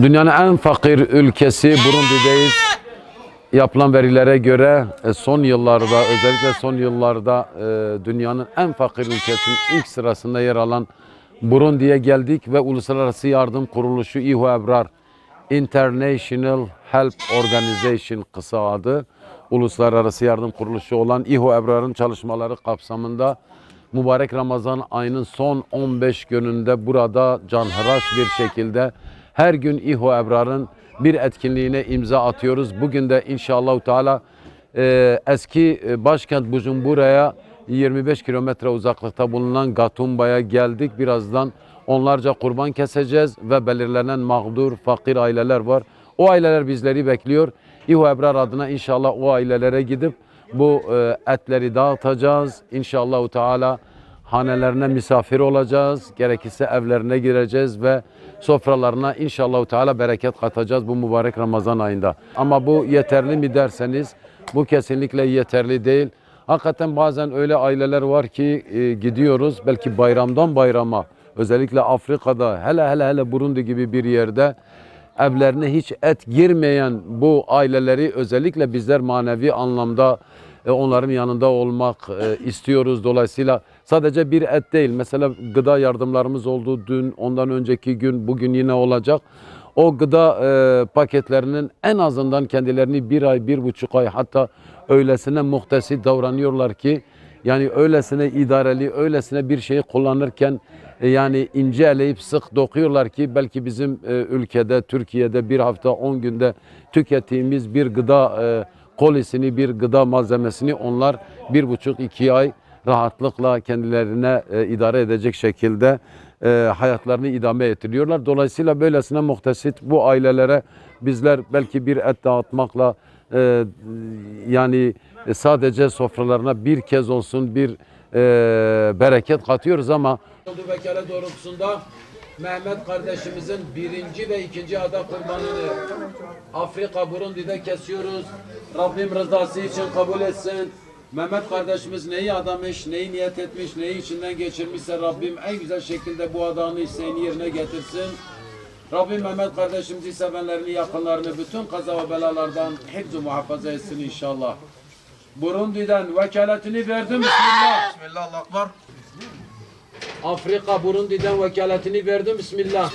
Dünyanın en fakir ülkesi Burundi'deyiz. Yapılan verilere göre son yıllarda, özellikle son yıllarda dünyanın en fakir ülkesinin ilk sırasında yer alan Burundi'ye geldik ve Uluslararası Yardım Kuruluşu İHO-EBRAR International Help Organization kısa adı, Uluslararası Yardım Kuruluşu olan İHO-EBRAR'ın çalışmaları kapsamında mübarek Ramazan ayının son 15 gününde burada canhıraş bir şekilde her gün İHO-EBRAR'ın bir etkinliğine imza atıyoruz. Bugün de inşallah Teala eski başkent Bujumbura'ya 25 kilometre uzaklıkta bulunan Gatumba'ya geldik. Birazdan onlarca kurban keseceğiz ve belirlenen mağdur, fakir aileler var. O aileler bizleri bekliyor. İHO-EBRAR adına inşallah o ailelere gidip bu etleri dağıtacağız. İnşallah Teala hanelerine misafir olacağız. Gerekirse evlerine gireceğiz ve sofralarına inşallah Teala bereket katacağız bu mübarek Ramazan ayında. Ama bu yeterli mi derseniz bu kesinlikle yeterli değil. Hakikaten bazen öyle aileler var ki gidiyoruz belki bayramdan bayrama, özellikle Afrika'da hele Burundi gibi bir yerde evlerine hiç et girmeyen bu aileleri özellikle bizler manevi anlamda onların yanında olmak istiyoruz. Dolayısıyla sadece bir et değil, mesela gıda yardımlarımız oldu dün, ondan önceki gün, bugün yine olacak. O gıda paketlerinin en azından kendilerini bir ay, 1,5 ay, hatta öylesine muhtesip davranıyorlar ki yani öylesine idareli, öylesine bir şeyi kullanırken yani ince eleyip sık dokuyorlar ki belki bizim ülkede, Türkiye'de bir hafta 10 günde tükettiğimiz bir gıda kolisini, bir gıda malzemesini onlar 1,5-2 ay rahatlıkla kendilerine idare edecek şekilde hayatlarını idame ettiriyorlar. Dolayısıyla böylesine muhtesit bu ailelere bizler belki bir et dağıtmakla yani sadece sofralarına bir kez olsun bir bereket katıyoruz ama vekale doğrultusunda Mehmet kardeşimizin 1. ve 2. ada kurbanını Afrika Burundi'de kesiyoruz. Rabbim rızası için kabul etsin. Mehmet kardeşimiz neyi adamış, neyi niyet etmiş, neyi içinden geçirmişse Rabbim en güzel şekilde bu adağını isteğini yerine getirsin. Rabbim Mehmet kardeşimizi, sevenlerini, yakınlarını bütün kaza ve belalardan hepsi muhafaza etsin inşallah. Burundi'den vekaletini verdim. Bismillah. Bismillah, Allahu Ekber. Afrika Burundi'den vekaletini verdim. Bismillah.